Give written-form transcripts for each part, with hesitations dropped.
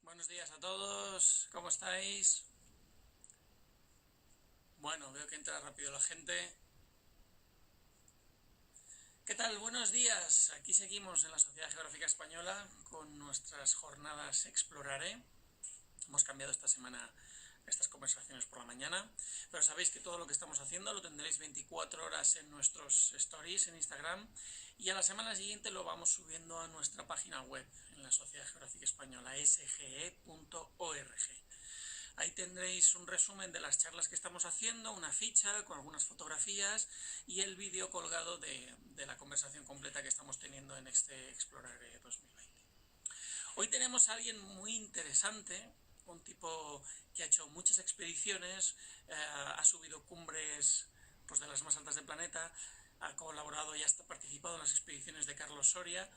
Buenos días a todos, ¿cómo estáis? Bueno, veo que entra rápido la gente. ¿Qué tal? Buenos días. Aquí seguimos en la Sociedad Geográfica Española con nuestras jornadas Exploraré. Hemos cambiado esta semana estas conversaciones por la mañana, pero sabéis que todo lo que estamos haciendo lo tendréis 24 horas en nuestros stories en Instagram y a la semana siguiente lo vamos subiendo a nuestra página web en la Sociedad Geográfica Española, sge.org. Ahí tendréis un resumen de las charlas que estamos haciendo, una ficha con algunas fotografías y el vídeo colgado de la conversación completa que estamos teniendo en este Explorer 2020. Hoy tenemos a alguien muy interesante, un tipo que ha hecho muchas expediciones, ha subido cumbres pues, de las más altas del planeta, ha colaborado y ha participado en las expediciones de Carlos Soria,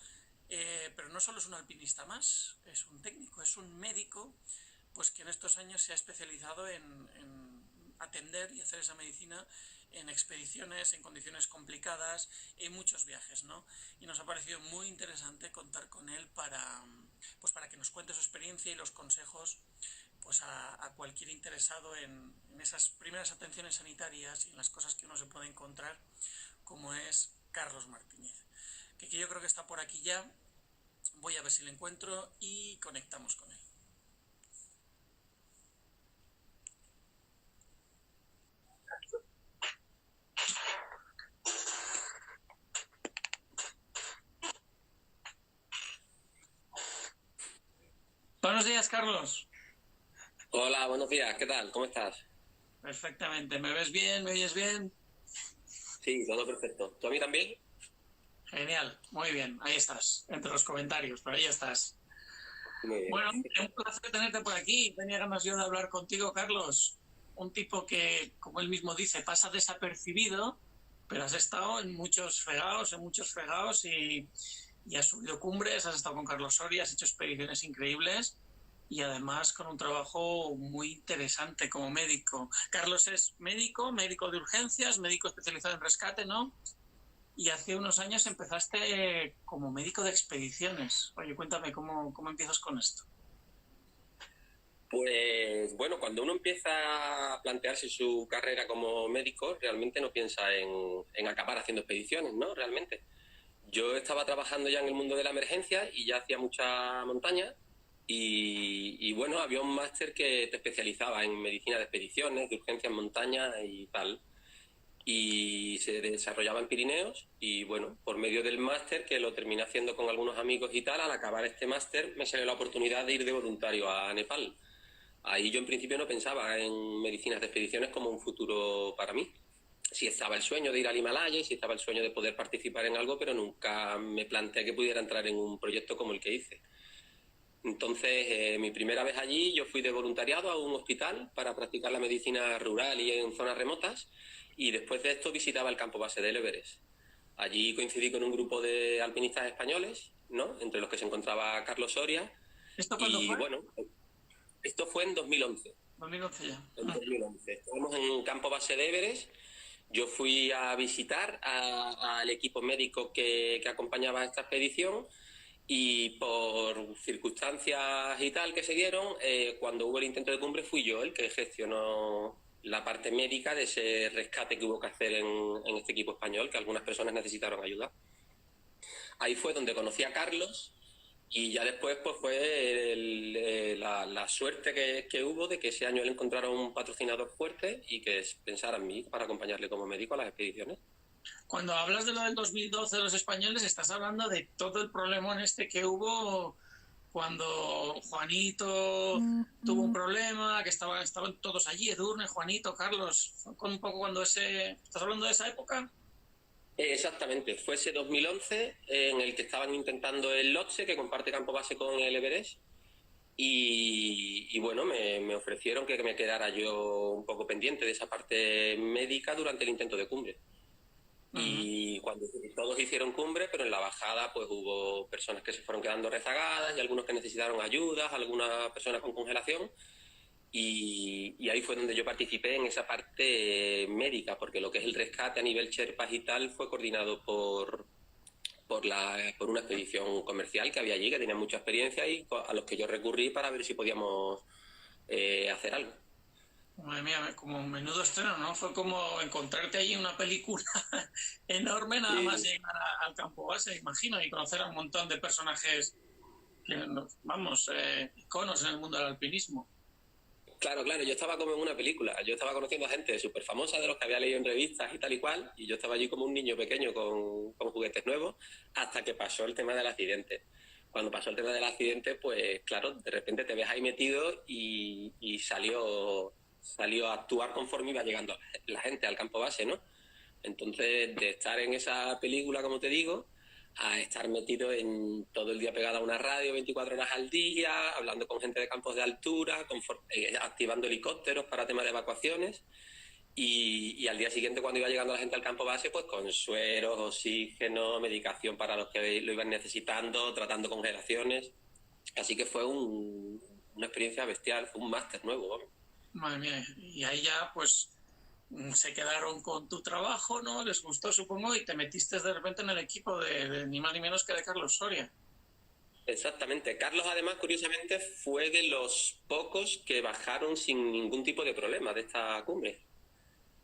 pero no solo es un alpinista más, es un técnico, es un médico, pues que en estos años se ha especializado en atender y hacer esa medicina en expediciones, en condiciones complicadas, en muchos viajes, ¿no? Y nos ha parecido muy interesante contar con él para que nos cuente su experiencia y los consejos pues a cualquier interesado en esas primeras atenciones sanitarias y en las cosas que uno se puede encontrar, como es Carlos Martínez, que yo creo que está por aquí ya. Voy a ver si lo encuentro y conectamos con él. Buenos días, Carlos. Hola, buenos días, ¿qué tal? ¿Cómo estás? Perfectamente. ¿Me ves bien? ¿Me oyes bien? Sí, todo perfecto. ¿Tú a mí también? Genial. Muy bien. Ahí estás. Entre los comentarios, pero ahí estás. Muy bien. Bueno, un placer tenerte por aquí. Tenía ganas yo de hablar contigo, Carlos. Un tipo que, como él mismo dice, pasa desapercibido, pero has estado en muchos fregados y has subido cumbres, has estado con Carlos Soria, has hecho expediciones increíbles y además con un trabajo muy interesante como médico. Carlos es médico, médico de urgencias, médico especializado en rescate, ¿no? Y hace unos años empezaste como médico de expediciones. Oye, cuéntame cómo empiezas con esto. Pues bueno, cuando uno empieza a plantearse su carrera como médico, realmente no piensa en acabar haciendo expediciones, ¿no? Realmente. Yo estaba trabajando ya en el mundo de la emergencia y ya hacía mucha montaña y bueno, había un máster que te especializaba en medicina de expediciones, de urgencia en montaña y tal. Y se desarrollaba en Pirineos y bueno, por medio del máster que lo terminé haciendo con algunos amigos y tal, al acabar este máster me salió la oportunidad de ir de voluntario a Nepal. Ahí yo en principio no pensaba en medicinas de expediciones como un futuro para mí. Sí estaba el sueño de ir al Himalaya y sí estaba el sueño de poder participar en algo, pero nunca me planteé que pudiera entrar en un proyecto como el que hice. Entonces, mi primera vez allí, yo fui de voluntariado a un hospital para practicar la medicina rural y en zonas remotas, y después de esto visitaba el campo base del Everest. Allí coincidí con un grupo de alpinistas españoles, ¿no? Entre los que se encontraba Carlos Soria, ¿Esto cuándo y fue? bueno, esto fue en 2011. 2011 ya. En 2011. Estábamos en un campo base de Everest. Yo fui a visitar al equipo médico que acompañaba a esta expedición y por circunstancias y tal que se dieron, cuando hubo el intento de cumbre fui yo el que gestionó la parte médica de ese rescate que hubo que hacer en este equipo español, que algunas personas necesitaron ayuda. Ahí fue donde conocí a Carlos y ya después pues fue la suerte que hubo de que ese año él encontrara un patrocinador fuerte y que pensara en mí para acompañarle como médico a las expediciones. Cuando hablas de lo del 2012 de los españoles, estás hablando de todo el problemón este que hubo cuando Juanito tuvo un problema, que estaban todos allí, Edurne, Juanito, Carlos, con un poco cuando ese... ¿Estás hablando de esa época? Exactamente, fue ese 2011 en el que estaban intentando el Lhotse, que comparte campo base con el Everest, y bueno, me ofrecieron que me quedara yo un poco pendiente de esa parte médica durante el intento de cumbre. Uh -huh. Y cuando todos hicieron cumbre, pero en la bajada pues hubo personas que se fueron quedando rezagadas y algunos que necesitaron ayudas, algunas personas con congelación, y ahí fue donde yo participé en esa parte médica, porque lo que es el rescate a nivel Sherpas y tal fue coordinado por una expedición comercial que había allí, que tenía mucha experiencia y a los que yo recurrí para ver si podíamos hacer algo. Madre mía, como un menudo estreno, ¿no? Fue como encontrarte allí una película enorme nada más Sí, llegar al campo base, imagino, y conocer a un montón de personajes, vamos, iconos en el mundo del alpinismo. claro, claro, yo estaba como en una película, yo estaba conociendo a gente súper famosa de los que había leído en revistas y tal y cual, y yo estaba allí como un niño pequeño con juguetes nuevos, hasta que pasó el tema del accidente. Cuando pasó el tema del accidente, pues claro, de repente te ves ahí metido y salió a actuar conforme iba llegando la gente al campo base, ¿no? Entonces, de estar en esa película, como te digo, a estar metido en todo el día pegado a una radio 24 horas al día, hablando con gente de campos de altura, activando helicópteros para temas de evacuaciones. Y al día siguiente, cuando iba llegando la gente al campo base, pues con sueros, oxígeno, medicación para los que lo iban necesitando, tratando congelaciones. Así que fue una experiencia bestial, fue un máster nuevo, vamos. Madre mía, y ahí ya, pues, se quedaron con tu trabajo, ¿no? Les gustó, supongo, y te metiste de repente en el equipo de ni más ni menos que de Carlos Soria. Exactamente. Carlos, además, curiosamente, fue de los pocos que bajaron sin ningún tipo de problema de esta cumbre.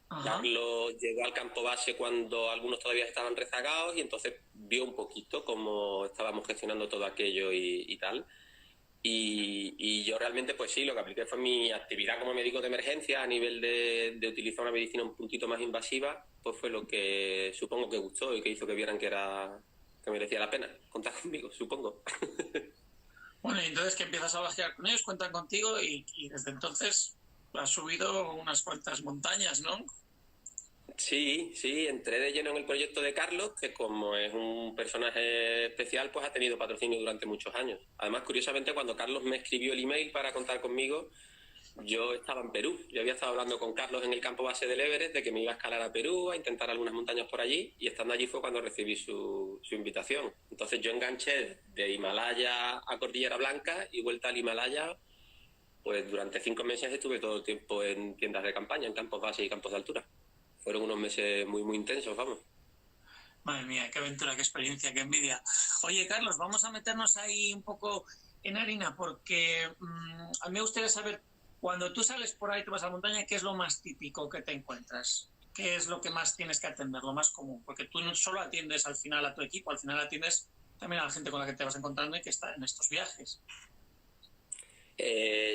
Ajá. Carlos llegó al campo base cuando algunos todavía estaban rezagados y entonces vio un poquito cómo estábamos gestionando todo aquello y tal. Y yo realmente, pues sí, lo que apliqué fue mi actividad como médico de emergencia a nivel de utilizar una medicina un puntito más invasiva, pues fue lo que supongo que gustó y que hizo que vieran que merecía la pena contar conmigo, supongo. Bueno, y entonces que empiezas a bajar con ellos, cuentan contigo y desde entonces has subido unas cuantas montañas, ¿no? Sí, sí, entré de lleno en el proyecto de Carlos, que como es un personaje especial, pues ha tenido patrocinio durante muchos años. Además, curiosamente, cuando Carlos me escribió el email para contar conmigo, yo estaba en Perú. Yo había estado hablando con Carlos en el campo base del Everest de que me iba a escalar a Perú, a intentar algunas montañas por allí, y estando allí fue cuando recibí su invitación. Entonces yo enganché de Himalaya a Cordillera Blanca y vuelta al Himalaya, pues durante 5 meses estuve todo el tiempo en tiendas de campaña, en campos base y campos de altura. Fueron unos meses muy, muy intensos, vamos. Madre mía, qué aventura, qué experiencia, qué envidia. Oye, Carlos, vamos a meternos ahí un poco en harina porque a mí me gustaría saber, cuando tú sales por ahí, te vas a la montaña, ¿qué es lo más típico que te encuentras? ¿Qué es lo que más tienes que atender, lo más común? Porque tú no solo atiendes al final a tu equipo, al final atiendes también a la gente con la que te vas encontrando y que está en estos viajes.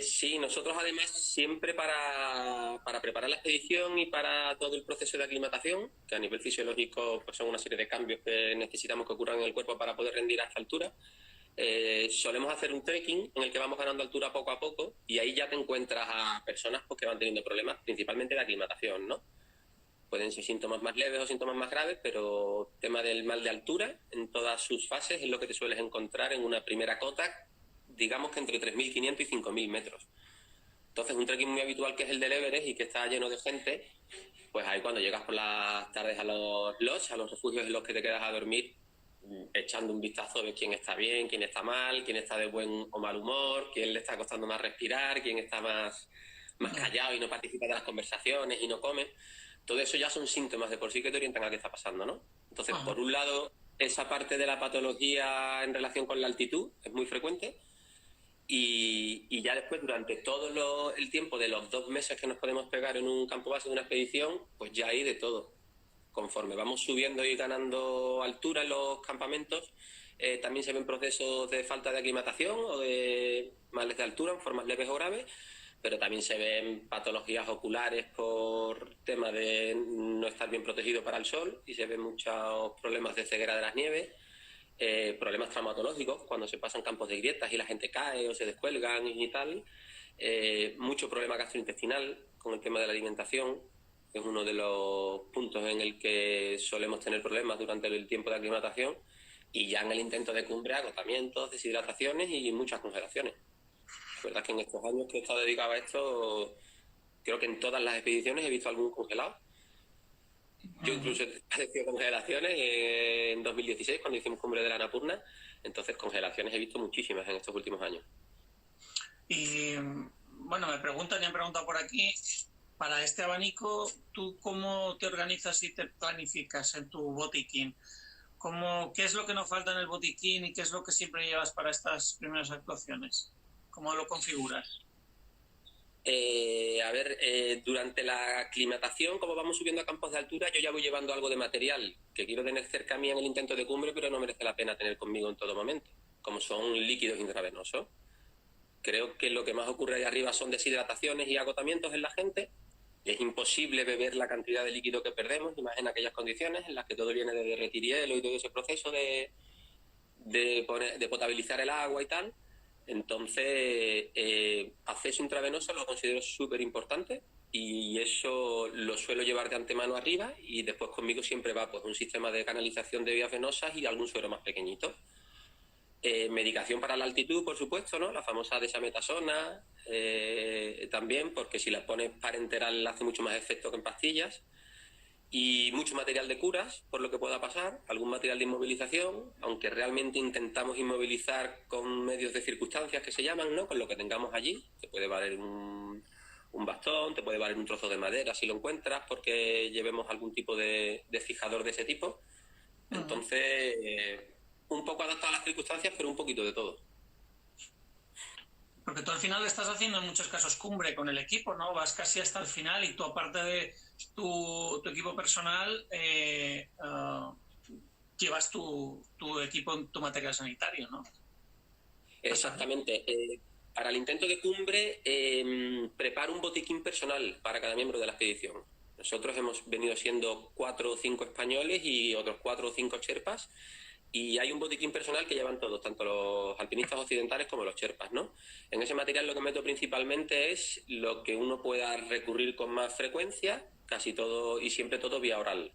Sí, nosotros además siempre para preparar la expedición y para todo el proceso de aclimatación, que a nivel fisiológico pues son una serie de cambios que necesitamos que ocurran en el cuerpo para poder rendir a esta altura, solemos hacer un trekking en el que vamos ganando altura poco a poco y ahí ya te encuentras a personas pues, que van teniendo problemas principalmente de aclimatación, ¿no? Pueden ser síntomas más leves o síntomas más graves, pero tema del mal de altura en todas sus fases es lo que te sueles encontrar en una primera cota, digamos que entre 3.500 y 5.000 metros. Entonces, un trekking muy habitual que es el del Everest y que está lleno de gente, pues ahí cuando llegas por las tardes a los lodges, a los refugios en los que te quedas a dormir, echando un vistazo de quién está bien, quién está mal, quién está de buen o mal humor, quién le está costando más respirar, quién está más callado y no participa de las conversaciones y no come. Todo eso ya son síntomas de por sí que te orientan a qué está pasando, ¿no? Entonces, Ajá. por un lado, esa parte de la patología en relación con la altitud es muy frecuente y ya después, durante todo el tiempo de los 2 meses que nos podemos pegar en un campo base de una expedición, pues ya hay de todo. Conforme vamos subiendo y ganando altura en los campamentos, también se ven procesos de falta de aclimatación o de males de altura en formas leves o graves, pero también se ven patologías oculares por tema de no estar bien protegido para el sol y se ven muchos problemas de ceguera de las nieves, problemas traumatológicos cuando se pasan campos de grietas y la gente cae o se descuelgan y tal, mucho problema gastrointestinal con el tema de la alimentación, que es uno de los puntos en el que solemos tener problemas durante el tiempo de aclimatación, y ya en el intento de cumbre agotamientos, deshidrataciones y muchas congelaciones. La verdad es que en estos años que he estado dedicado a esto, creo que en todas las expediciones he visto algún congelado. Yo Ujú. incluso he padecido congelaciones en 2016 cuando hicimos cumbre de la Annapurna, entonces congelaciones he visto muchísimas en estos últimos años. Y bueno, me preguntan y han preguntado por aquí, para este abanico, ¿tú cómo te organizas y te planificas en tu botiquín? ¿Qué es lo que nos falta en el botiquín y qué es lo que siempre llevas para estas primeras actuaciones? ¿Cómo lo configuras? Durante la aclimatación, como vamos subiendo a campos de altura, yo ya voy llevando algo de material que quiero tener cerca a mí en el intento de cumbre, pero no merece la pena tener conmigo en todo momento, como son líquidos intravenosos. Creo que lo que más ocurre ahí arriba son deshidrataciones y agotamientos en la gente. Es imposible beber la cantidad de líquido que perdemos, y más en aquellas condiciones en las que todo viene de derretir hielo y todo ese proceso de potabilizar el agua y tal. Entonces, acceso intravenoso lo considero súper importante y eso lo suelo llevar de antemano arriba, y después conmigo siempre va pues un sistema de canalización de vías venosas y algún suero más pequeñito. Medicación para la altitud, por supuesto, ¿no? La famosa desametasona, también, porque si la pones parenteral hace mucho más efecto que en pastillas. Y mucho material de curas, por lo que pueda pasar, algún material de inmovilización, aunque realmente intentamos inmovilizar con medios de circunstancias que se llaman, ¿no? Con lo que tengamos allí. Te puede valer un bastón, te puede valer un trozo de madera si lo encuentras, porque llevemos algún tipo de fijador de ese tipo. Entonces, un poco adaptado a las circunstancias, pero un poquito de todo. Porque tú al final estás haciendo en muchos casos cumbre con el equipo, ¿no? Vas casi hasta el final y tú, aparte de tu equipo personal, llevas tu equipo, tu material sanitario, ¿no? Exactamente. Para el intento de cumbre, preparo un botiquín personal para cada miembro de la expedición. Nosotros hemos venido siendo 4 o 5 españoles y otros 4 o 5 sherpas, y hay un botiquín personal que llevan todos, tanto los alpinistas occidentales como los sherpas, ¿no? En ese material lo que meto principalmente es lo que uno pueda recurrir con más frecuencia, casi todo y siempre todo vía oral.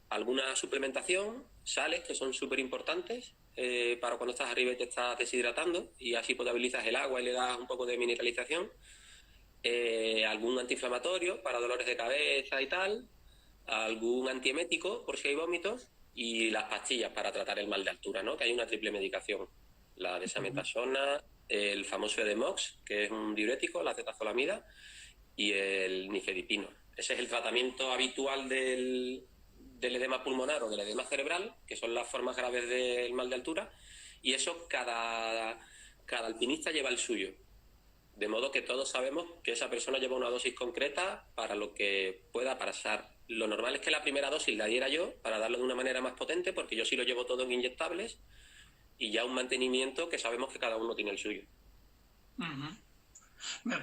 Alguna suplementación, sales, que son súper importantes para cuando estás arriba y te estás deshidratando, y así potabilizas el agua y le das un poco de mineralización. Algún antiinflamatorio para dolores de cabeza y tal, algún antiemético por si hay vómitos, y las pastillas para tratar el mal de altura, ¿no? Que hay una triple medicación: la desametasona, el famoso Edemox, que es un diurético, la acetazolamida, y el nifedipino. Ese es el tratamiento habitual del edema pulmonar o del edema cerebral, que son las formas graves del mal de altura, y eso cada alpinista lleva el suyo. De modo que todos sabemos que esa persona lleva una dosis concreta para lo que pueda pasar. Lo normal es que la primera dosis la diera yo para darlo de una manera más potente, porque yo sí lo llevo todo en inyectables, y ya un mantenimiento que sabemos que cada uno tiene el suyo. Me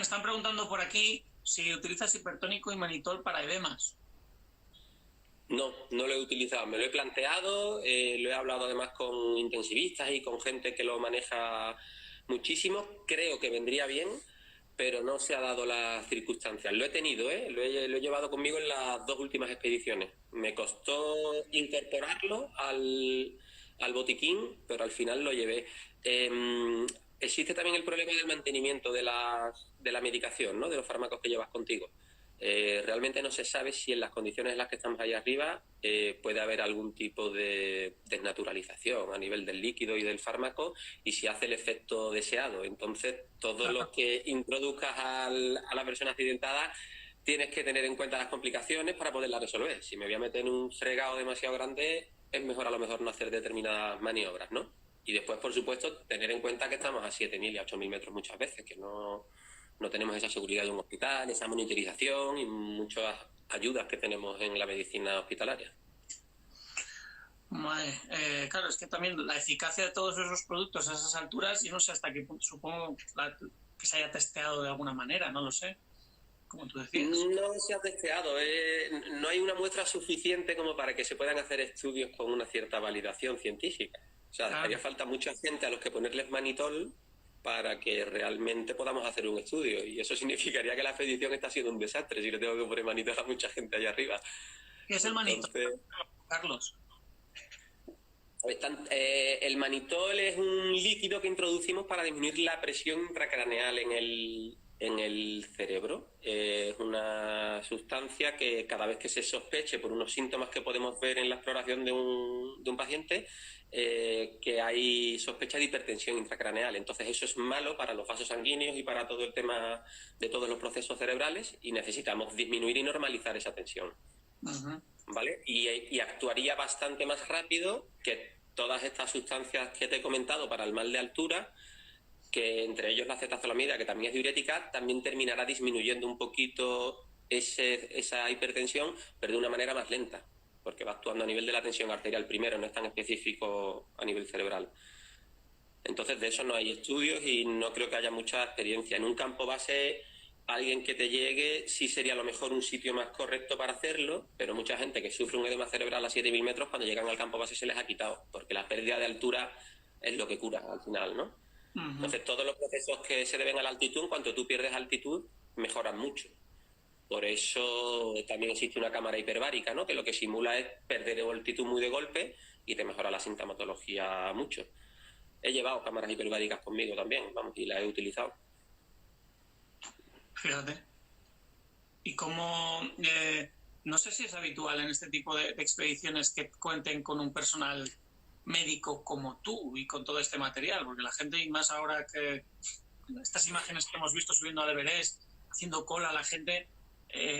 están preguntando por aquí si utilizas hipertónico y manitol para edemas. No lo he utilizado, me lo he planteado, lo he hablado además con intensivistas y con gente que lo maneja muchísimo. Creo que vendría bien, pero no se ha dado las circunstancias. Lo he tenido, lo he llevado conmigo en las 2 últimas expediciones. Me costó incorporarlo al botiquín, pero al final lo llevé. Existe también el problema del mantenimiento de la medicación, ¿no? De los fármacos que llevas contigo. Realmente no se sabe si en las condiciones en las que estamos ahí arriba puede haber algún tipo de desnaturalización a nivel del líquido y del fármaco, y si hace el efecto deseado. Entonces, todo lo que introduzcas a la persona accidentada, tienes que tener en cuenta las complicaciones para poderlas resolver. Si me voy a meter en un fregado demasiado grande, es mejor a lo mejor no hacer determinadas maniobras, ¿no? Y después, por supuesto, tener en cuenta que estamos a 7.000 y a 8.000 metros muchas veces, que no tenemos esa seguridad de un hospital, esa monitorización y muchas ayudas que tenemos en la medicina hospitalaria. Claro, es que también la eficacia de todos esos productos a esas alturas, yo no sé hasta qué punto, supongo que se haya testeado de alguna manera, no lo sé, como tú decías. No se ha testeado, no hay una muestra suficiente como para que se puedan hacer estudios con una cierta validación científica. O sea, haría falta mucha gente a los que ponerles manitol para que realmente podamos hacer un estudio, y eso significaría que la expedición está siendo un desastre si le tengo que poner manitol a mucha gente allá arriba. ¿Qué es el manitol, Carlos? El manitol es un líquido que introducimos para disminuir la presión intracraneal en el cerebro. Es una sustancia que cada vez que se sospeche por unos síntomas que podemos ver en la exploración de un paciente, que hay sospecha de hipertensión intracraneal. Entonces eso es malo para los vasos sanguíneos y para todo el tema de todos los procesos cerebrales, y necesitamos disminuir y normalizar esa tensión. ¿vale? Y actuaría bastante más rápido que todas estas sustancias que te he comentado para el mal de altura, que entre ellos la acetazolamida, que también es diurética, también terminará disminuyendo un poquito esa hipertensión, pero de una manera más lenta, porque va actuando a nivel de la tensión arterial primero, no es tan específico a nivel cerebral. Entonces, de eso no hay estudios y no creo que haya mucha experiencia. En un campo base, alguien que te llegue sí sería a lo mejor un sitio más correcto para hacerlo, pero mucha gente que sufre un edema cerebral a 7.000 metros, cuando llegan al campo base se les ha quitado, porque la pérdida de altura es lo que cura al final, ¿no? Entonces, todos los procesos que se deben a la altitud, en cuanto tú pierdes altitud, mejoran mucho. Por eso también existe una cámara hiperbárica, ¿no? Que lo que simula es perder altitud muy de golpe y te mejora la sintomatología mucho. He llevado cámaras hiperbáricas conmigo también, vamos, y las he utilizado. Fíjate. Y cómo, no sé si es habitual en este tipo de expediciones que cuenten con un personal médico como tú y con todo este material, porque la gente, y más ahora que estas imágenes que hemos visto subiendo al Everest, haciendo cola, la gente,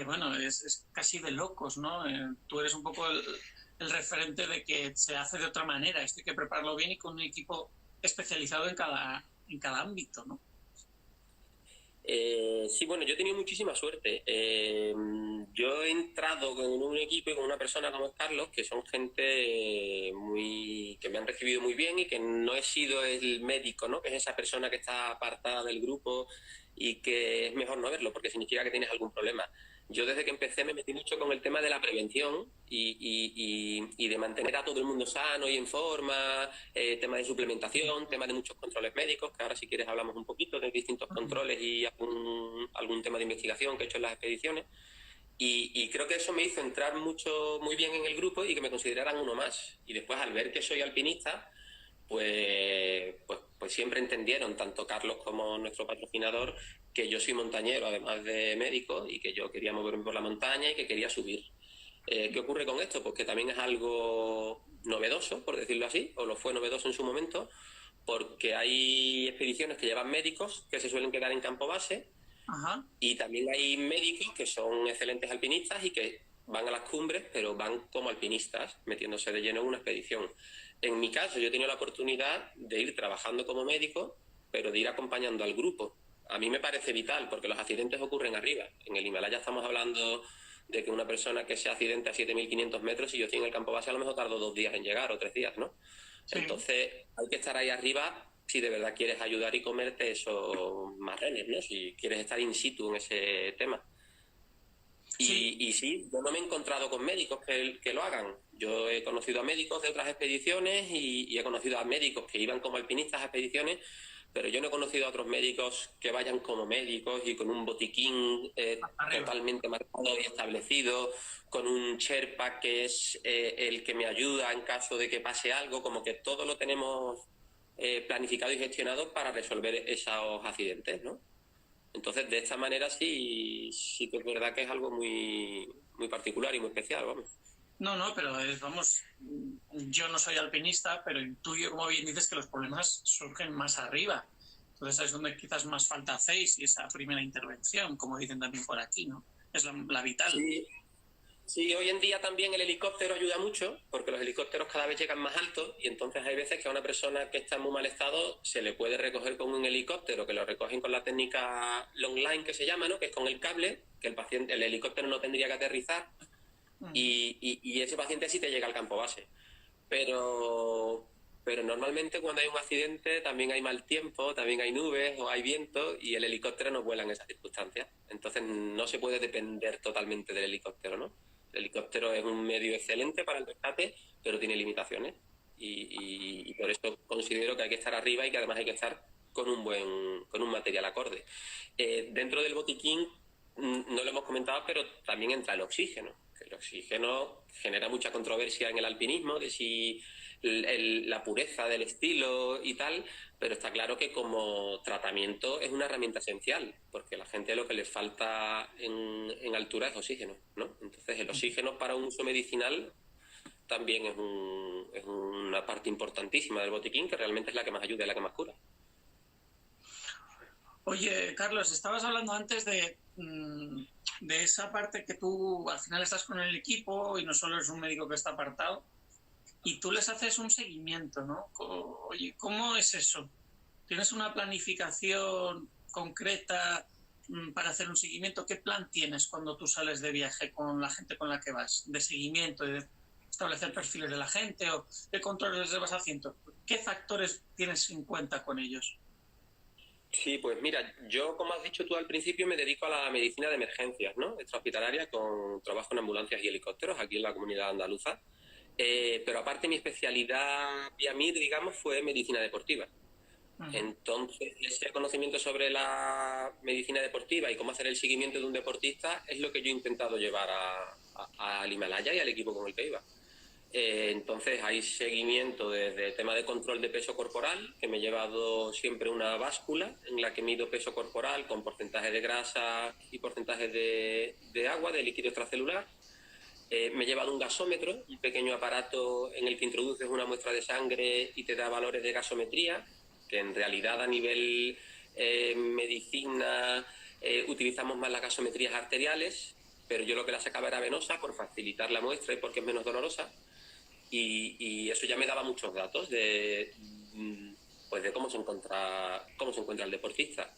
bueno, es casi de locos, ¿no? Tú eres un poco el referente de que se hace de otra manera, esto hay que prepararlo bien y con un equipo especializado en cada ámbito, ¿no? Sí, bueno, yo he tenido muchísima suerte. Yo he entrado con un equipo y con una persona como es Carlos, que son gente que me han recibido muy bien y que no he sido el médico, ¿no? Que es esa persona que está apartada del grupo y que es mejor no verlo porque significa que tienes algún problema. Yo desde que empecé me metí mucho con el tema de la prevención y de mantener a todo el mundo sano y en forma, tema de suplementación, tema de muchos controles médicos, que ahora si quieres hablamos un poquito de distintos controles y algún tema de investigación que he hecho en las expediciones. Y creo que eso me hizo entrar muy bien en el grupo y que me consideraran uno más. Y después al ver que soy alpinista, pues siempre entendieron, tanto Carlos como nuestro patrocinador, que yo soy montañero, además de médico, y que yo quería moverme por la montaña y que quería subir. ¿Qué ocurre con esto? Pues que también es algo novedoso, por decirlo así, o lo fue novedoso en su momento, porque hay expediciones que llevan médicos que se suelen quedar en campo base. Ajá. Y también hay médicos que son excelentes alpinistas y que van a las cumbres, pero van como alpinistas, metiéndose de lleno en una expedición. En mi caso, yo he tenido la oportunidad de ir trabajando como médico, pero de ir acompañando al grupo. A mí me parece vital, porque los accidentes ocurren arriba. En el Himalaya estamos hablando de que una persona que se accidente a 7.500 metros y yo estoy en el campo base, a lo mejor tardo 2 días en llegar o 3 días, ¿no? Sí. Entonces, hay que estar ahí arriba si de verdad quieres ayudar y comerte esos marrenes, ¿no? Si quieres estar in situ en ese tema. Y sí, yo no me he encontrado con médicos que lo hagan. Yo he conocido a médicos de otras expediciones y he conocido a médicos que iban como alpinistas a expediciones, pero yo no he conocido a otros médicos que vayan como médicos y con un botiquín totalmente marcado y establecido, con un Sherpa que es el que me ayuda en caso de que pase algo, como que todo lo tenemos planificado y gestionado para resolver esos accidentes, ¿no? Entonces, de esta manera sí que es verdad que es algo muy, muy particular y muy especial, vamos. No, pero vamos, yo no soy alpinista, pero intuyo, como bien dices, que los problemas surgen más arriba. Entonces es donde quizás más falta hacéis y esa primera intervención, como dicen también por aquí, ¿no? Es la vital. Sí, hoy en día también el helicóptero ayuda mucho, porque los helicópteros cada vez llegan más altos y entonces hay veces que a una persona que está en muy mal estado se le puede recoger con un helicóptero, que lo recogen con la técnica long line que se llama, ¿no? Que es con el cable, que el helicóptero no tendría que aterrizar y ese paciente sí te llega al campo base. Pero normalmente cuando hay un accidente también hay mal tiempo, también hay nubes o hay viento y el helicóptero no vuela en esas circunstancias. Entonces no se puede depender totalmente del helicóptero, ¿no? El helicóptero es un medio excelente para el rescate, pero tiene limitaciones y por eso considero que hay que estar arriba y que además hay que estar con un material acorde. Dentro del botiquín no lo hemos comentado, pero también entra el oxígeno. El oxígeno genera mucha controversia en el alpinismo de si la pureza del estilo y tal, pero está claro que como tratamiento es una herramienta esencial, porque a la gente lo que le falta en altura es oxígeno, ¿no? Entonces el oxígeno para un uso medicinal también es una parte importantísima del botiquín, que realmente es la que más ayuda y la que más cura. Oye, Carlos, estabas hablando antes de esa parte que tú al final estás con el equipo y no solo eres un médico que está apartado y tú les haces un seguimiento, ¿no? Oye, ¿cómo es eso? ¿Tienes una planificación concreta para hacer un seguimiento? ¿Qué plan tienes cuando tú sales de viaje con la gente con la que vas? De seguimiento, de establecer perfiles de la gente o qué controles les vas haciendo. ¿Qué factores tienes en cuenta con ellos? Sí, pues mira, yo como has dicho tú al principio me dedico a la medicina de emergencias, ¿no? Extrahospitalaria con trabajo en ambulancias y helicópteros aquí en la comunidad andaluza. Pero aparte mi especialidad vía MIR, digamos, fue medicina deportiva. Uh-huh. Entonces, ese conocimiento sobre la medicina deportiva y cómo hacer el seguimiento de un deportista es lo que yo he intentado llevar al Himalaya y al equipo con el que iba. Entonces hay seguimiento desde el tema de control de peso corporal, que me he llevado siempre una báscula en la que mido peso corporal con porcentaje de grasa y porcentaje de agua, de líquido extracelular. Me he llevado un gasómetro, un pequeño aparato en el que introduces una muestra de sangre y te da valores de gasometría, que en realidad a nivel medicina utilizamos más las gasometrías arteriales, pero yo lo que la sacaba era venosa por facilitar la muestra y porque es menos dolorosa. Y eso ya me daba muchos datos pues de cómo se encuentra el deportista.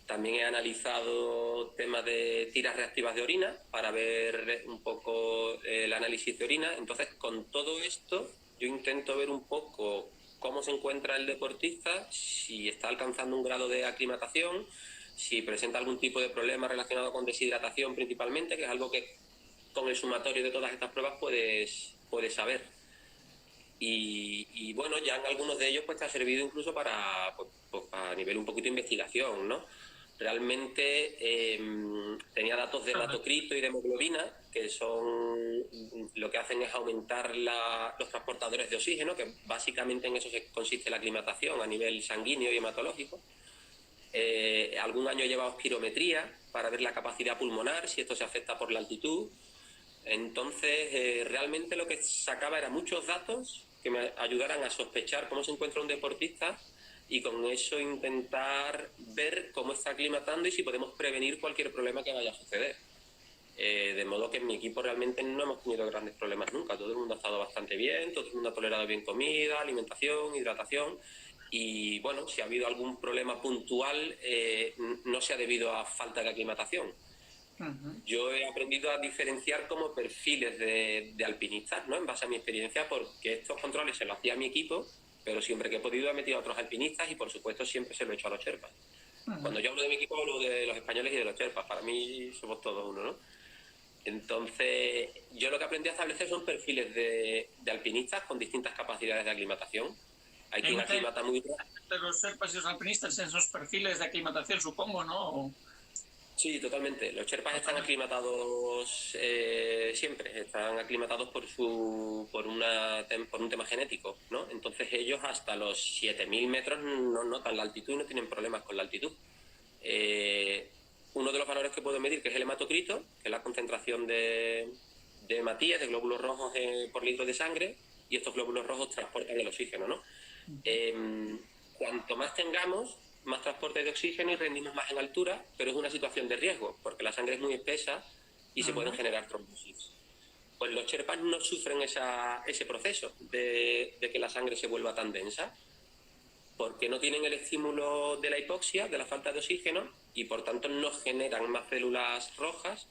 También he analizado temas de tiras reactivas de orina para ver un poco el análisis de orina. Entonces, con todo esto, yo intento ver un poco cómo se encuentra el deportista, si está alcanzando un grado de aclimatación, si presenta algún tipo de problema relacionado con deshidratación principalmente, que es algo que con el sumatorio de todas estas pruebas puedes saber. Y bueno, ya en algunos de ellos pues te ha servido incluso para a nivel un poquito de investigación, ¿no? Realmente tenía datos de hematocrito y de hemoglobina, que son lo que hacen es aumentar los transportadores de oxígeno, que básicamente en eso consiste la aclimatación a nivel sanguíneo y hematológico. Algún año he llevado espirometría para ver la capacidad pulmonar, si esto se afecta por la altitud. Entonces, realmente lo que sacaba eran muchos datos que me ayudaran a sospechar cómo se encuentra un deportista y con eso intentar ver cómo está aclimatando y si podemos prevenir cualquier problema que vaya a suceder. De modo que en mi equipo realmente no hemos tenido grandes problemas nunca. Todo el mundo ha estado bastante bien, todo el mundo ha tolerado bien comida, alimentación, hidratación. Y bueno, si ha habido algún problema puntual, no se ha debido a falta de aclimatación. Uh-huh. Yo he aprendido a diferenciar como perfiles de alpinistas, ¿no? En base a mi experiencia, porque estos controles se los hacía a mi equipo, pero siempre que he podido he metido a otros alpinistas y por supuesto siempre se lo he hecho a los sherpas. Uh-huh. Cuando yo hablo de mi equipo hablo de los españoles y de los sherpas, para mí somos todos uno, ¿no? Entonces, yo lo que aprendí a establecer son perfiles de alpinistas con distintas capacidades de aclimatación. Hay quien aclimata muy bien. De los sherpas y los alpinistas en esos perfiles de aclimatación, supongo, ¿no? Sí, totalmente. Los sherpas están aclimatados siempre, están aclimatados por un tema genético, ¿no? Entonces ellos hasta los 7.000 metros no notan la altitud y no tienen problemas con la altitud. Uno de los valores que puedo medir, que es el hematocrito, que es la concentración de hematíes, de glóbulos rojos por litro de sangre, y estos glóbulos rojos transportan el oxígeno, ¿no? Cuanto más tengamos, más transporte de oxígeno y rendimos más en altura, pero es una situación de riesgo, porque la sangre es muy espesa y se pueden generar trombosis. Pues los sherpas no sufren ese proceso de que la sangre se vuelva tan densa, porque no tienen el estímulo de la hipoxia, de la falta de oxígeno, y por tanto no generan más células rojas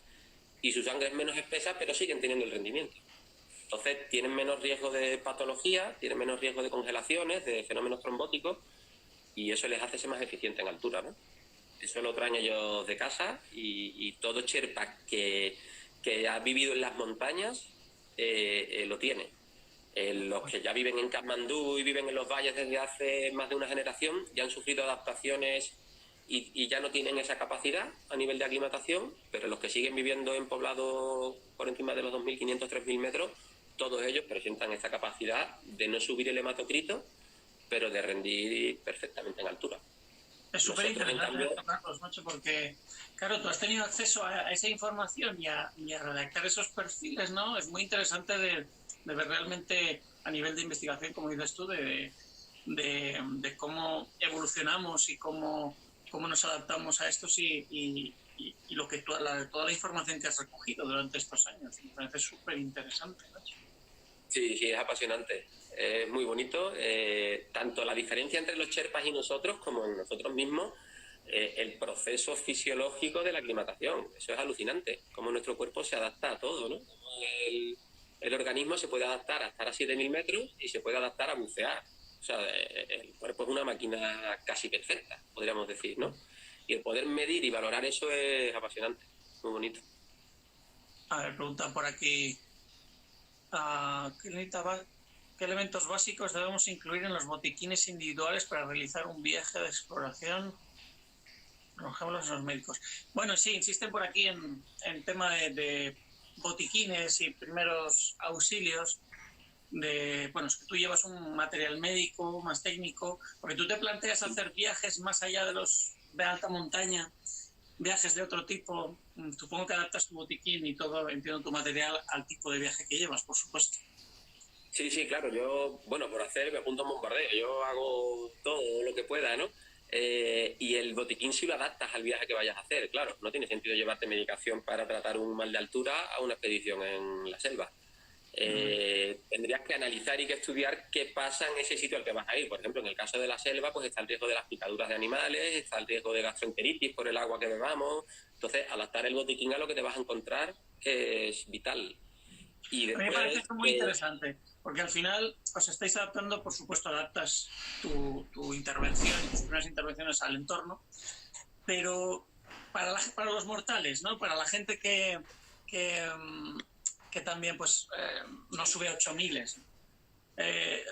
y su sangre es menos espesa, pero siguen teniendo el rendimiento. Entonces tienen menos riesgo de patología, tienen menos riesgo de congelaciones, de fenómenos trombóticos, y eso les hace ser más eficientes en altura, ¿no? Eso lo traen ellos de casa y todo sherpa que ha vivido en las montañas lo tiene. Los que ya viven en Katmandú y viven en los valles desde hace más de una generación ya han sufrido adaptaciones y ya no tienen esa capacidad a nivel de aclimatación, pero los que siguen viviendo en poblados por encima de los 2.500, 3.000 metros, todos ellos presentan esta capacidad de no subir el hematocrito, pero de rendir perfectamente en altura. Es súper interesante, Carlos, macho, porque, claro, tú has tenido acceso a esa información y a redactar esos perfiles, ¿no? Es muy interesante de ver realmente a nivel de investigación, como dices tú, de cómo evolucionamos y cómo cómo nos adaptamos a estos y lo que toda la información que has recogido durante estos años. Me parece súper interesante, ¿no? Sí, sí, es apasionante. Es muy bonito. Tanto la diferencia entre los Sherpas y nosotros como en nosotros mismos, el proceso fisiológico de la aclimatación. Eso es alucinante. Cómo nuestro cuerpo se adapta a todo, ¿no? El organismo se puede adaptar a estar a 7.000 metros y se puede adaptar a bucear. O sea, el cuerpo es una máquina casi perfecta, podríamos decir, ¿no? Y el poder medir y valorar eso es apasionante, muy bonito. A ver, pregunta por aquí. ¿Qué elementos básicos debemos incluir en los botiquines individuales para realizar un viaje de exploración? Por ejemplo, los médicos. Bueno, sí, insisten por aquí en tema de botiquines y primeros auxilios. Bueno, es que tú llevas un material médico más técnico, porque tú te planteas hacer viajes más allá de los de alta montaña, viajes de otro tipo. Supongo que adaptas tu botiquín y todo, entiendo, tu material al tipo de viaje que llevas, por supuesto. Sí, sí, claro, yo, bueno, por hacer me apunto a un bombardeo, yo hago todo lo que pueda, ¿no? Y el botiquín si lo adaptas al viaje que vayas a hacer, claro, no tiene sentido llevarte medicación para tratar un mal de altura a una expedición en la selva. Tendrías que analizar y que estudiar qué pasa en ese sitio al que vas a ir. Por ejemplo, en el caso de la selva, pues está el riesgo de las picaduras de animales, está el riesgo de gastroenteritis por el agua que bebamos. Entonces, adaptar el botiquín a lo que te vas a encontrar es vital. Y A mí me después, parece esto muy interesante, porque al final os estáis adaptando, por supuesto, adaptas tu intervención y tus primeras intervenciones al entorno, pero para los mortales, ¿no? Para la gente que también pues no sube a 8000.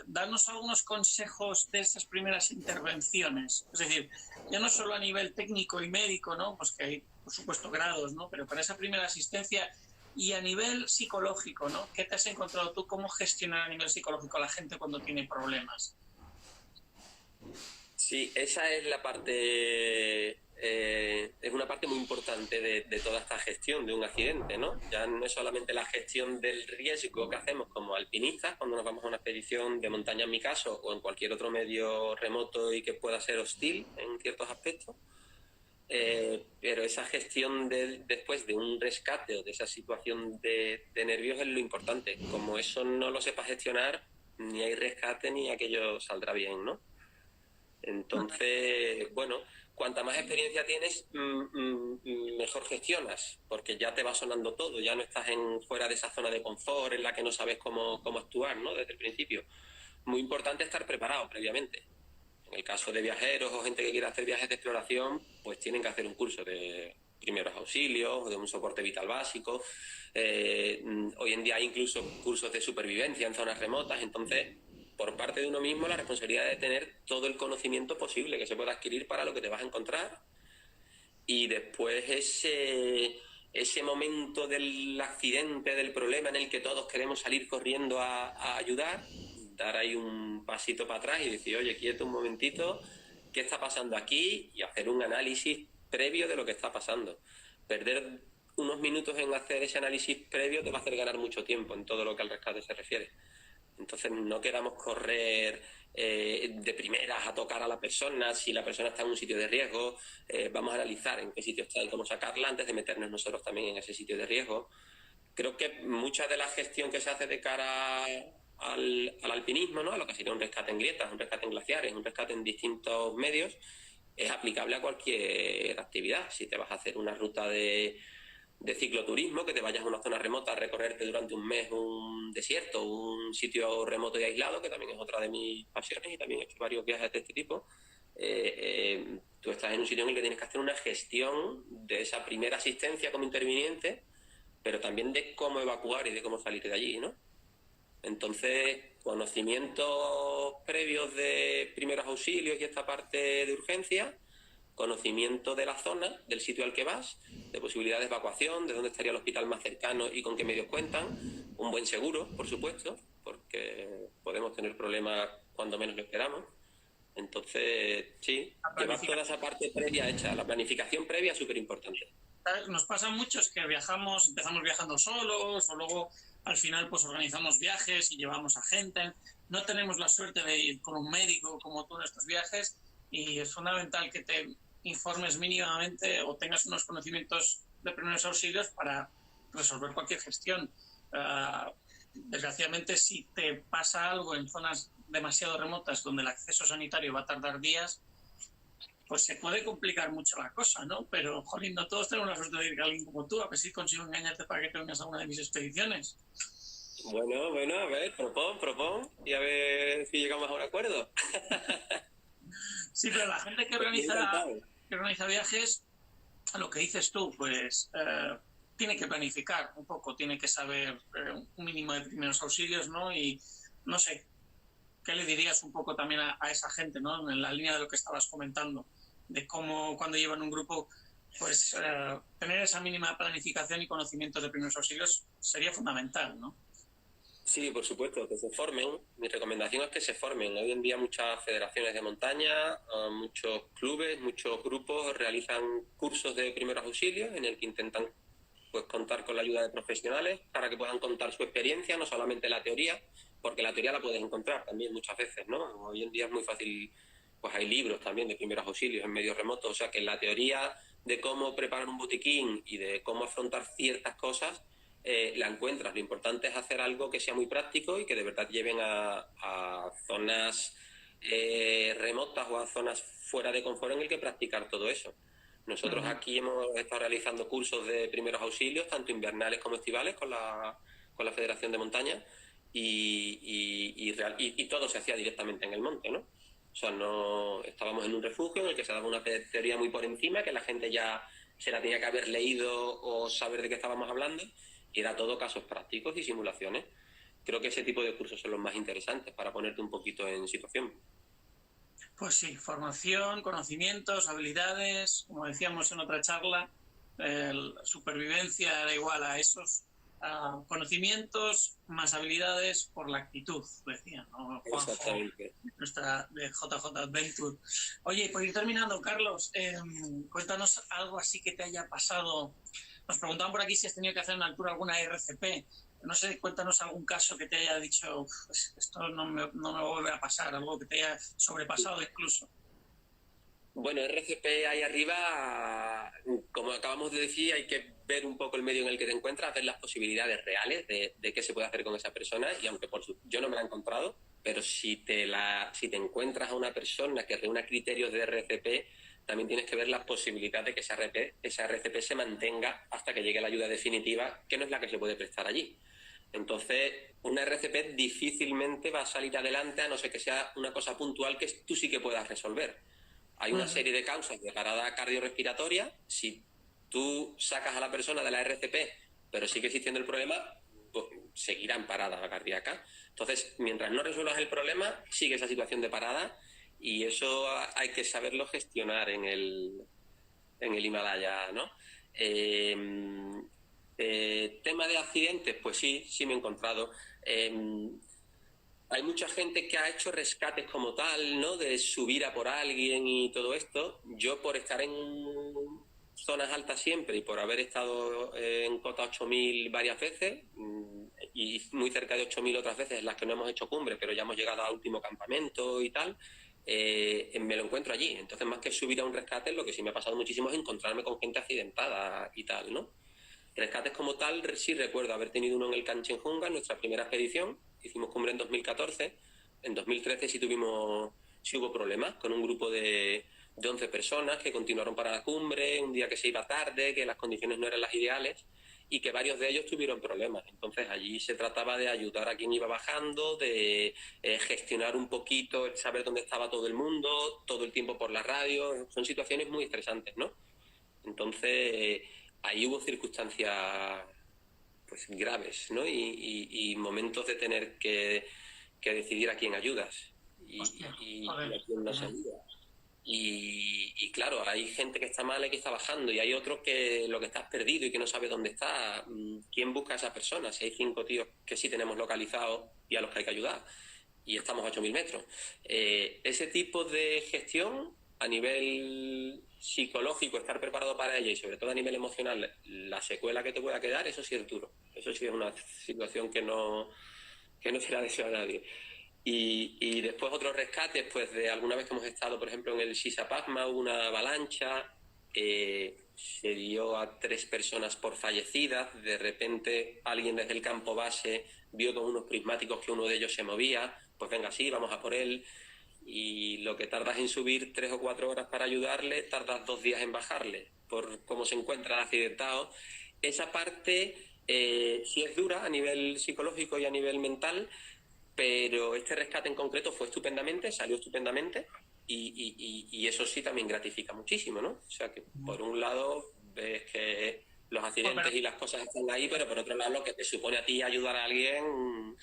Danos algunos consejos de esas primeras intervenciones. Es decir, ya no solo a nivel técnico y médico, ¿no? Pues que hay, por supuesto, grados, ¿no? Pero para esa primera asistencia y a nivel psicológico, ¿no? ¿Qué te has encontrado tú? ¿Cómo gestionar a nivel psicológico a la gente cuando tiene problemas? sí, esa es la parte, es una parte muy importante de toda esta gestión de un accidente, ¿no? Ya no es solamente la gestión del riesgo que hacemos como alpinistas cuando nos vamos a una expedición de montaña en mi caso o en cualquier otro medio remoto y que pueda ser hostil en ciertos aspectos, pero esa gestión después de un rescate o de esa situación de nervios es lo importante. Como eso no lo sepa gestionar, ni hay rescate ni aquello saldrá bien, ¿no? Entonces, bueno, cuanta más experiencia tienes, mejor gestionas, porque ya te va sonando todo, ya no estás fuera de esa zona de confort en la que no sabes cómo actuar, ¿no? Desde el principio. Muy importante estar preparado previamente. En el caso de viajeros o gente que quiera hacer viajes de exploración, pues tienen que hacer un curso de primeros auxilios o de un soporte vital básico. Hoy en día hay incluso cursos de supervivencia en zonas remotas, entonces por parte de uno mismo la responsabilidad de tener todo el conocimiento posible que se pueda adquirir para lo que te vas a encontrar. Y después ese momento del accidente, del problema en el que todos queremos salir corriendo a ayudar, dar ahí un pasito para atrás y decir, oye, quieto un momentito, ¿qué está pasando aquí? Y hacer un análisis previo de lo que está pasando. Perder unos minutos en hacer ese análisis previo te va a hacer ganar mucho tiempo en todo lo que al rescate se refiere. Entonces no queramos correr de primeras a tocar a la persona. Si la persona está en un sitio de riesgo, vamos a analizar en qué sitio está y cómo sacarla antes de meternos nosotros también en ese sitio de riesgo. Creo que mucha de la gestión que se hace de cara al alpinismo, ¿no? A lo que sería un rescate en grietas, un rescate en glaciares, un rescate en distintos medios, es aplicable a cualquier actividad. Si te vas a hacer una ruta de cicloturismo, que te vayas a una zona remota a recorrerte durante un mes un desierto, un sitio remoto y aislado, que también es otra de mis pasiones y también he hecho varios viajes de este tipo. Tú estás en un sitio en el que tienes que hacer una gestión de esa primera asistencia como interviniente, pero también de cómo evacuar y de cómo salir de allí, ¿no? Entonces, conocimientos previos de primeros auxilios y esta parte de urgencia, conocimiento de la zona, del sitio al que vas, de posibilidad de evacuación, de dónde estaría el hospital más cercano y con qué medios cuentan, un buen seguro, por supuesto, porque podemos tener problemas cuando menos lo esperamos. Entonces, sí, llevar toda esa parte previa hecha, la planificación previa es súper importante. Nos pasa a muchos que empezamos viajando solos o luego al final pues organizamos viajes y llevamos a gente. No tenemos la suerte de ir con un médico como tú en estos viajes y es fundamental que te informes mínimamente o tengas unos conocimientos de primeros auxilios para resolver cualquier gestión. Desgraciadamente, si te pasa algo en zonas demasiado remotas donde el acceso sanitario va a tardar días, pues se puede complicar mucho la cosa, ¿no? Pero, jolín, no todos tenemos la suerte de ir a alguien como tú, a ver si consigo engañarte para que te vengas a una de mis expediciones. Bueno, a ver, propón, y a ver si llegamos a un acuerdo. Sí, pero la gente que organiza viajes, lo que dices tú, pues tiene que planificar un poco, tiene que saber un mínimo de primeros auxilios, ¿no? Y no sé, ¿qué le dirías un poco también a esa gente, ¿no? En la línea de lo que estabas comentando, de cómo cuando llevan un grupo, pues tener esa mínima planificación y conocimientos de primeros auxilios sería fundamental, ¿no? Sí, por supuesto, que se formen. Mi recomendación es que se formen. Hoy en día muchas federaciones de montaña, muchos clubes, muchos grupos realizan cursos de primeros auxilios en el que intentan pues contar con la ayuda de profesionales para que puedan contar su experiencia, no solamente la teoría, porque la teoría la puedes encontrar también muchas veces, ¿no? Hoy en día es muy fácil, pues hay libros también de primeros auxilios en medios remotos, o sea que la teoría de cómo preparar un botiquín y de cómo afrontar ciertas cosas la encuentras. Lo importante es hacer algo que sea muy práctico y que de verdad lleven a zonas remotas o a zonas fuera de confort en el que practicar todo eso. Nosotros aquí hemos estado realizando cursos de primeros auxilios, tanto invernales como estivales, con la Federación de Montaña, y todo se hacía directamente en el monte, ¿no? O sea, no estábamos en un refugio en el que se daba una teoría muy por encima, que la gente ya se la tenía que haber leído o saber de qué estábamos hablando, y era todo casos prácticos y simulaciones. Creo que ese tipo de cursos son los más interesantes para ponerte un poquito en situación. Pues sí, formación, conocimientos, habilidades, como decíamos en otra charla, supervivencia era igual a esos conocimientos más habilidades por la actitud, decía, ¿no? Juanjo, Exactamente. nuestra de JJ Adventure. Oye, por ir terminando, Carlos, cuéntanos algo así que te haya pasado. Nos preguntaban por aquí si has tenido que hacer en altura alguna RCP. No sé, cuéntanos algún caso que te haya dicho, pues esto no me va a volver a pasar, algo que te haya sobrepasado incluso. Bueno, RCP ahí arriba, como acabamos de decir, hay que ver un poco el medio en el que te encuentras, ver las posibilidades reales de qué se puede hacer con esa persona, y aunque yo no me la he encontrado, pero si te encuentras a una persona que reúna criterios de RCP, también tienes que ver las posibilidades de que esa RCP se mantenga hasta que llegue la ayuda definitiva, que no es la que se puede prestar allí. Entonces, una RCP difícilmente va a salir adelante a no ser que sea una cosa puntual que tú sí que puedas resolver. Hay una serie de causas de parada cardiorrespiratoria. Si tú sacas a la persona de la RCP, pero sigue existiendo el problema, pues seguirá en parada cardíaca. Entonces, mientras no resuelvas el problema, sigue esa situación de parada, y eso hay que saberlo gestionar en el Himalaya, ¿no? Tema de accidentes, pues sí me he encontrado. Hay mucha gente que ha hecho rescates como tal, ¿no? De subir a por alguien y todo esto. Yo, por estar en zonas altas siempre y por haber estado en cota 8000 varias veces, y muy cerca de 8000 otras veces en las que no hemos hecho cumbre, pero ya hemos llegado al último campamento y tal, me lo encuentro allí. Entonces, más que subir a un rescate, lo que sí me ha pasado muchísimo es encontrarme con gente accidentada y tal, ¿no? Rescates como tal, sí recuerdo haber tenido uno en el Kanchenjunga, en nuestra primera expedición. Hicimos cumbre en 2014. En 2013 sí hubo problemas con un grupo de 11 personas que continuaron para la cumbre, un día que se iba tarde, que las condiciones no eran las ideales, y que varios de ellos tuvieron problemas. Entonces allí se trataba de ayudar a quien iba bajando, de gestionar un poquito, saber dónde estaba todo el mundo, todo el tiempo por la radio. Son situaciones muy estresantes, ¿no? Entonces ahí hubo circunstancias pues graves, ¿no? Y momentos de tener que decidir a quién ayudas y a quién no se ayuda. Y claro, hay gente que está mal y que está bajando, y hay otros que lo que está es perdido y que no sabe dónde está. ¿Quién busca a esa persona? Si hay 5 tíos que sí tenemos localizados y a los que hay que ayudar, y estamos a 8000 metros. Ese tipo de gestión a nivel psicológico, estar preparado para ella, y sobre todo a nivel emocional, la secuela que te pueda quedar, eso sí es duro. Eso sí es una situación que no se la deseo a nadie. Y después otros rescates, pues de alguna vez que hemos estado, por ejemplo, en el Sisapagma, hubo una avalancha, se dio a 3 personas por fallecidas, de repente alguien desde el campo base vio con unos prismáticos que uno de ellos se movía, pues venga, sí, vamos a por él, y lo que tardas en subir 3 o 4 horas para ayudarle, tardas 2 días en bajarle, por cómo se encuentra el accidentado. Esa parte sí es dura a nivel psicológico y a nivel mental, pero este rescate en concreto fue estupendamente, salió estupendamente y eso sí también gratifica muchísimo, ¿no? O sea que por un lado ves que los accidentes y las cosas están ahí, pero por otro lado lo que te supone a ti ayudar a alguien,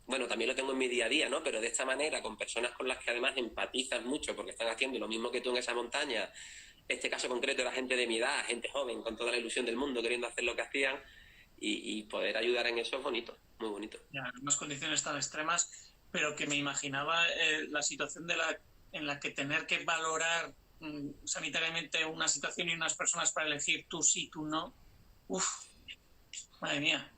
bueno, también lo tengo en mi día a día, ¿no? Pero de esta manera, con personas con las que además empatizas mucho porque están haciendo lo mismo que tú en esa montaña, este caso concreto era gente de mi edad, gente joven, con toda la ilusión del mundo, queriendo hacer lo que hacían, y poder ayudar en eso es bonito, muy bonito. Ya, en unas condiciones tan extremas, pero que me imaginaba la situación en la que tener que valorar sanitariamente una situación y unas personas para elegir tú sí, tú no. Uf, madre mía.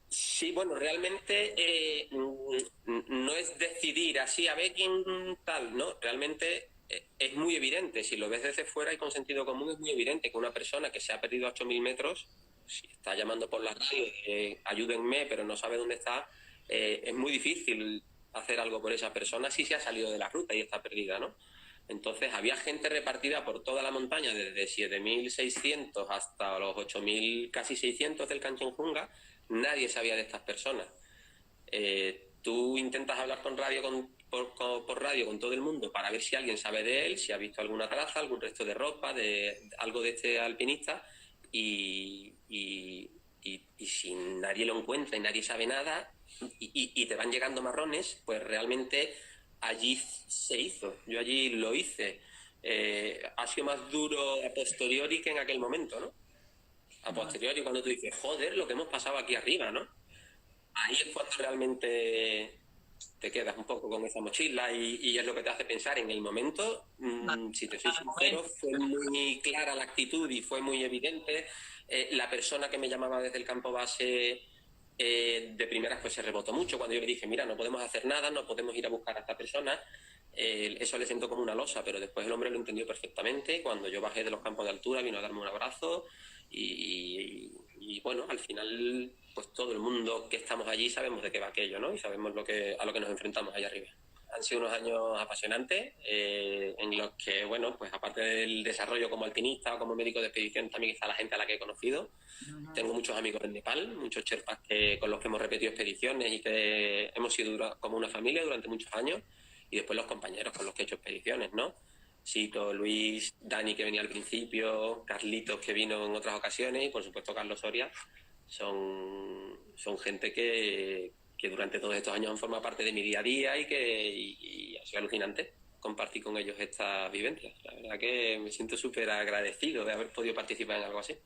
Sí, bueno, realmente no es decidir así a ver quién tal, ¿no? Realmente es muy evidente, si lo ves desde fuera y con sentido común, es muy evidente que una persona que se ha perdido a 8.000 metros, si está llamando por la radio, ayúdenme, pero no sabe dónde está, es muy difícil hacer algo por esa persona si se ha salido de la ruta y está perdida, ¿no? Entonces había gente repartida por toda la montaña, desde 7.600 hasta los 8.000, casi 600 del Canchenjunga. Nadie sabía de estas personas. Tú intentas hablar por radio con todo el mundo para ver si alguien sabe de él, si ha visto alguna traza, algún resto de ropa, de algo de este alpinista, y si nadie lo encuentra y nadie sabe nada, y te van llegando marrones, pues realmente allí se hizo. Yo allí lo hice. Ha sido más duro a posteriori que en aquel momento, ¿no? A posteriori, cuando tú dices, joder, lo que hemos pasado aquí arriba, ¿no? Ahí es cuando realmente te quedas un poco con esa mochila y es lo que te hace pensar. En el momento, si te soy sincero, fue muy clara la actitud y fue muy evidente. La persona que me llamaba desde el campo base de primeras pues se rebotó mucho cuando yo le dije, mira, no podemos hacer nada, no podemos ir a buscar a esta persona. Eso le sentó como una losa, pero después el hombre lo entendió perfectamente. Cuando yo bajé de los campos de altura vino a darme un abrazo y bueno, al final pues todo el mundo que estamos allí sabemos de qué va aquello, ¿no? Y sabemos a lo que nos enfrentamos allá arriba. Han sido unos años apasionantes en los que, bueno, pues aparte del desarrollo como alpinista o como médico de expedición, también está la gente a la que he conocido. Tengo muchos amigos en Nepal, muchos sherpas con los que hemos repetido expediciones y que hemos sido como una familia durante muchos años. Y después los compañeros con los que he hecho expediciones, ¿no? Sito, Luis, Dani, que venía al principio, Carlitos, que vino en otras ocasiones, y por supuesto Carlos Soria, son gente que durante todos estos años han formado parte de mi día a día y ha sido alucinante compartir con ellos estas vivencias. La verdad que me siento súper agradecido de haber podido participar en algo así.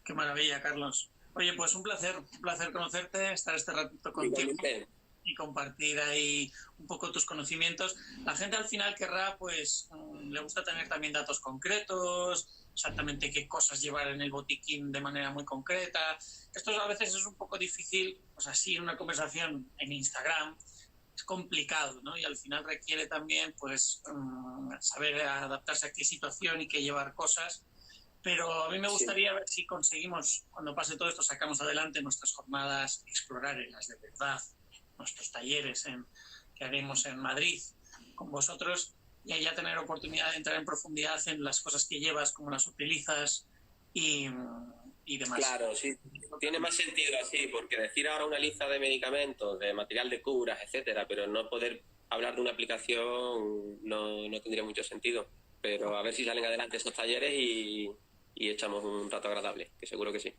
Qué maravilla, Carlos. Oye, pues un placer conocerte, estar este ratito contigo. Igualmente. Y compartir ahí un poco tus conocimientos. La gente al final querrá, pues, le gusta tener también datos concretos, exactamente qué cosas llevar en el botiquín de manera muy concreta. Esto a veces es un poco difícil, pues así, una conversación en Instagram es complicado, ¿no? Y al final requiere también, pues, saber adaptarse a qué situación y qué llevar cosas. Pero a mí me gustaría ver si conseguimos, cuando pase todo esto, sacamos adelante nuestras jornadas explorarias de verdad, nuestros talleres que haremos en Madrid con vosotros, y ahí ya tener oportunidad de entrar en profundidad en las cosas que llevas, cómo las utilizas y demás. Claro, sí, tiene más sentido así, porque decir ahora una lista de medicamentos, de material de curas, etcétera, pero no poder hablar de una aplicación no tendría mucho sentido. Pero a ver si salen adelante esos talleres y echamos un rato agradable, que seguro que sí.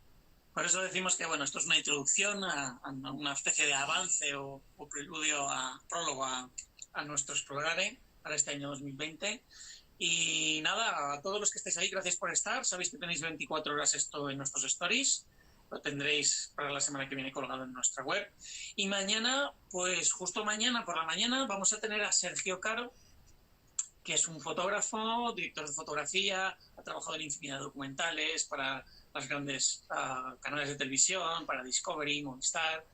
Por eso decimos que, bueno, esto es una introducción a una especie de avance o preludio, prólogo a nuestro Explorare para este año 2020. Y nada, a todos los que estéis ahí, gracias por estar. Sabéis que tenéis 24 horas esto en nuestros stories. Lo tendréis para la semana que viene colgado en nuestra web. Y mañana, pues justo mañana por la mañana, vamos a tener a Sergio Caro, que es un fotógrafo, director de fotografía, ha trabajado en infinidad de documentales para las grandes canales de televisión, para Discovery, Movistar,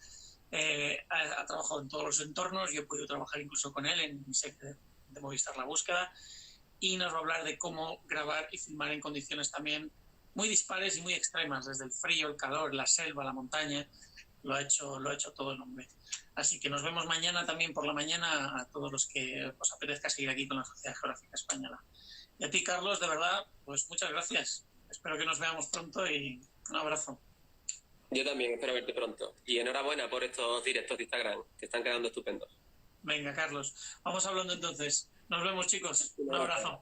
ha trabajado en todos los entornos, yo he podido trabajar incluso con él en mi serie de Movistar La Búsqueda, y nos va a hablar de cómo grabar y filmar en condiciones también muy dispares y muy extremas, desde el frío, el calor, la selva, la montaña. Lo ha hecho todo el hombre. Así que nos vemos mañana también por la mañana a todos los que os apetezca seguir aquí con la Sociedad Geográfica Española. Y a ti, Carlos, de verdad, pues muchas gracias. Espero que nos veamos pronto y un abrazo. Yo también espero verte pronto. Y enhorabuena por estos directos de Instagram, que están quedando estupendos. Venga, Carlos, vamos hablando entonces. Nos vemos, chicos. Un abrazo.